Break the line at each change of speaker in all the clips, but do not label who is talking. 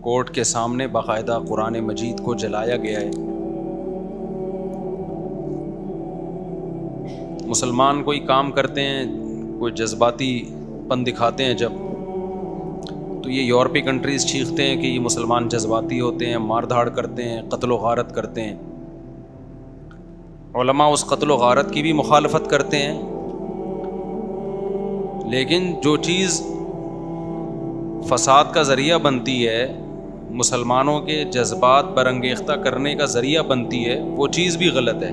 Court کے سامنے باقاعدہ قرآن مجید کو جلایا گیا ہے. مسلمان کوئی کام کرتے ہیں، کوئی جذباتی پن دکھاتے ہیں جب، تو یہ یورپی کنٹریز چیختے ہیں کہ یہ مسلمان جذباتی ہوتے ہیں، مار دھاڑ کرتے ہیں، قتل و غارت کرتے ہیں. علماء اس قتل و غارت کی بھی مخالفت کرتے ہیں، لیکن جو چیز فساد کا ذریعہ بنتی ہے، مسلمانوں کے جذبات برانگیختہ کرنے کا ذریعہ بنتی ہے، وہ چیز بھی غلط ہے.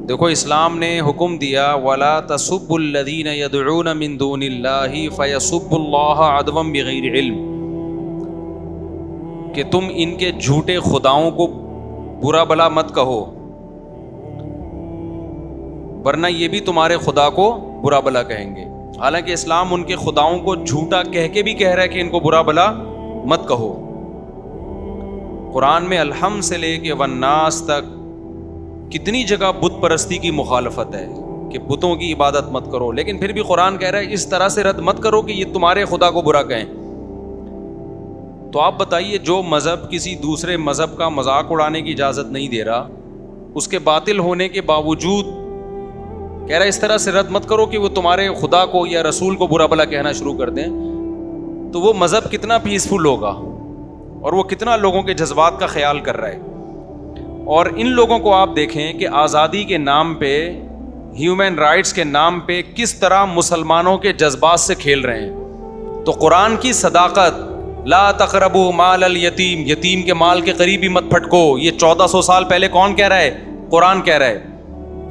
دیکھو اسلام نے حکم دیا وَلَا تَسُبُّوا الَّذِينَ يَدْعُونَ مِن دُونِ اللَّهِ فَيَسُبُّوا اللَّهَ عَدْوًا بِغَيْرِ علم، کہ تم ان کے جھوٹے خداؤں کو برا بلا مت کہو، ورنہ یہ بھی تمہارے خدا کو برا بلا کہیں گے. حالانکہ اسلام ان کے خداؤں کو جھوٹا کہہ کے بھی کہہ رہا ہے کہ ان کو برا بلا مت کہو. قرآن میں الحم سے لے کے والناس تک کتنی جگہ بت پرستی کی مخالفت ہے کہ بتوں کی عبادت مت کرو، لیکن پھر بھی قرآن کہہ رہا ہے اس طرح سے رد مت کرو کہ یہ تمہارے خدا کو برا کہیں. تو آپ بتائیے، جو مذہب کسی دوسرے مذہب کا مذاق اڑانے کی اجازت نہیں دے رہا، اس کے باطل ہونے کے باوجود کہہ رہا ہے اس طرح سے رد مت کرو کہ وہ تمہارے خدا کو یا رسول کو برا بلا کہنا شروع کر دیں، تو وہ مذہب کتنا پیسفل ہوگا اور وہ کتنا لوگوں کے جذبات کا خیال کر رہا ہے. اور ان لوگوں کو آپ دیکھیں کہ آزادی کے نام پہ، ہیومن رائٹس کے نام پہ کس طرح مسلمانوں کے جذبات سے کھیل رہے ہیں. تو قرآن کی صداقت، لا تقربوا مال الیتیم، یتیم کے مال کے قریب ہی مت پھٹکو، یہ 1400 سال پہلے کون کہہ رہا ہے؟ قرآن کہہ رہا ہے.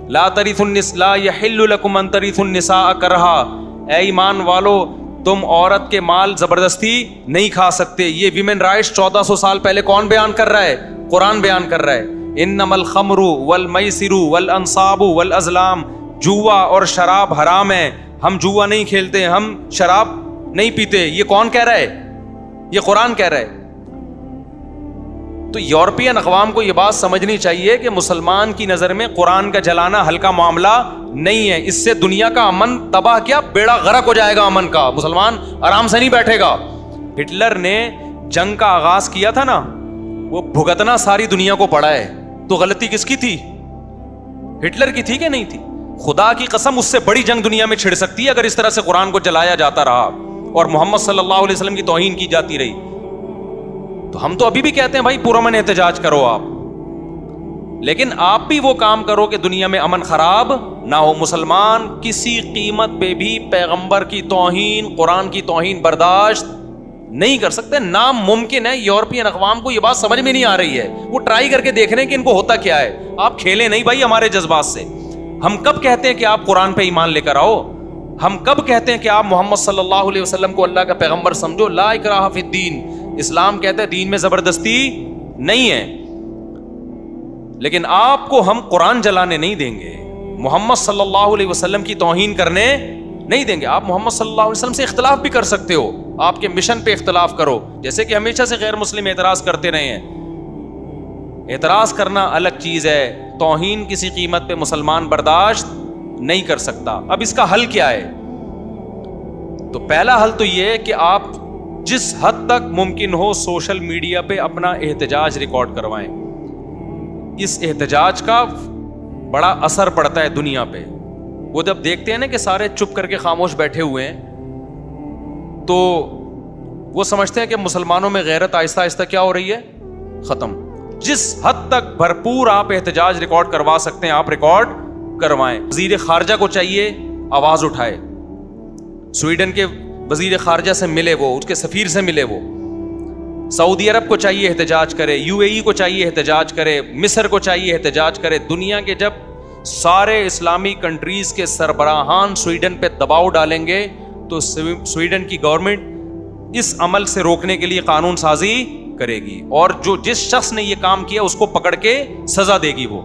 لا ترثوا النساء لا يحل لكم ان ترثوا النساء کرہا، اے ایمان والو تم عورت کے مال زبردستی نہیں کھا سکتے. یہ ویمن رائٹس 1400 سال پہلے کون بیان کر رہا ہے؟ قرآن بیان کر رہا ہے. انما الخمر والمیسر والانصاب والازلام، جوا اور شراب حرام ہے، ہم جوا نہیں کھیلتے، ہم شراب نہیں پیتے. یہ کون کہہ رہا ہے؟ یہ قرآن کہہ رہا ہے. تو یورپین اقوام کو یہ بات سمجھنی چاہیے کہ مسلمان کی نظر میں قرآن کا جلانا ہلکا معاملہ نہیں ہے. اس سے دنیا کا امن تباہ، کیا بیڑا غرق ہو جائے گا امن کا. مسلمان آرام سے نہیں بیٹھے گا. ہٹلر نے جنگ کا آغاز کیا تھا نا، وہ بھگتنا ساری دنیا کو پڑا ہے. تو غلطی کس کی تھی؟ ہٹلر کی تھی کہ نہیں تھی؟ خدا کی قسم اس سے بڑی جنگ دنیا میں چھڑ سکتی ہے اگر اس طرح سے قرآن کو جلایا جاتا رہا اور محمد صلی اللہ علیہ وسلم کی توہین کی جاتی رہی. تو ہم تو ابھی بھی کہتے ہیں بھائی پرامن احتجاج کرو آپ، لیکن آپ بھی وہ کام کرو کہ دنیا میں امن خراب نہ ہو. مسلمان کسی قیمت پہ بھی پیغمبر کی توہین، قرآن کی توہین برداشت نہیں کر سکتے. ناممکن ہے. یورپین اقوام کو یہ بات سمجھ میں نہیں آ رہی ہے. وہ ٹرائی کر کے دیکھ رہے ہیں کہ ان کو ہوتا کیا ہے. آپ کھیلیں نہیں بھائی ہمارے جذبات سے. ہم کب کہتے ہیں کہ آپ قرآن پہ ایمان لے کر آؤ؟ ہم کب کہتے ہیں کہ آپ محمد صلی اللہ علیہ وسلم کو اللہ کا پیغمبر سمجھو؟ لا اکراہ فی الدین، اسلام کہتا ہے دین میں زبردستی نہیں ہے. لیکن آپ کو ہم قرآن جلانے نہیں دیں گے، محمد صلی اللہ علیہ وسلم کی توہین کرنے نہیں دیں گے. آپ محمد صلی اللہ علیہ وسلم سے اختلاف بھی کر سکتے ہو، آپ کے مشن پہ اختلاف کرو، جیسے کہ ہمیشہ سے غیر مسلم اعتراض کرتے رہے ہیں. اعتراض کرنا الگ چیز ہے، توہین کسی قیمت پہ مسلمان برداشت نہیں کر سکتا. اب اس کا حل کیا ہے؟ تو پہلا حل تو یہ ہے کہ آپ جس حد تک ممکن ہو سوشل میڈیا پہ اپنا احتجاج ریکارڈ کروائیں. اس احتجاج کا بڑا اثر پڑتا ہے دنیا پہ. وہ جب دیکھتے ہیں نا کہ سارے چپ کر کے خاموش بیٹھے ہوئے ہیں، تو وہ سمجھتے ہیں کہ مسلمانوں میں غیرت آہستہ آہستہ کیا ہو رہی ہے؟ ختم. جس حد تک بھرپور آپ احتجاج ریکارڈ کروا سکتے ہیں آپ ریکارڈ کروائیں. وزیر خارجہ کو چاہیے آواز اٹھائے، سویڈن کے وزیر خارجہ سے ملے، وہ اس کے سفیر سے ملے، وہ سعودی عرب کو چاہیے احتجاج کرے، UAE کو چاہیے احتجاج کرے، مصر کو چاہیے احتجاج کرے. دنیا کے جب سارے اسلامی کنٹریز کے سربراہان سویڈن پہ دباؤ ڈالیں گے تو سویڈن کی گورنمنٹ اس عمل سے روکنے کے لیے قانون سازی کرے گی، اور جو جس شخص نے یہ کام کیا اس کو پکڑ کے سزا دے گی وہ.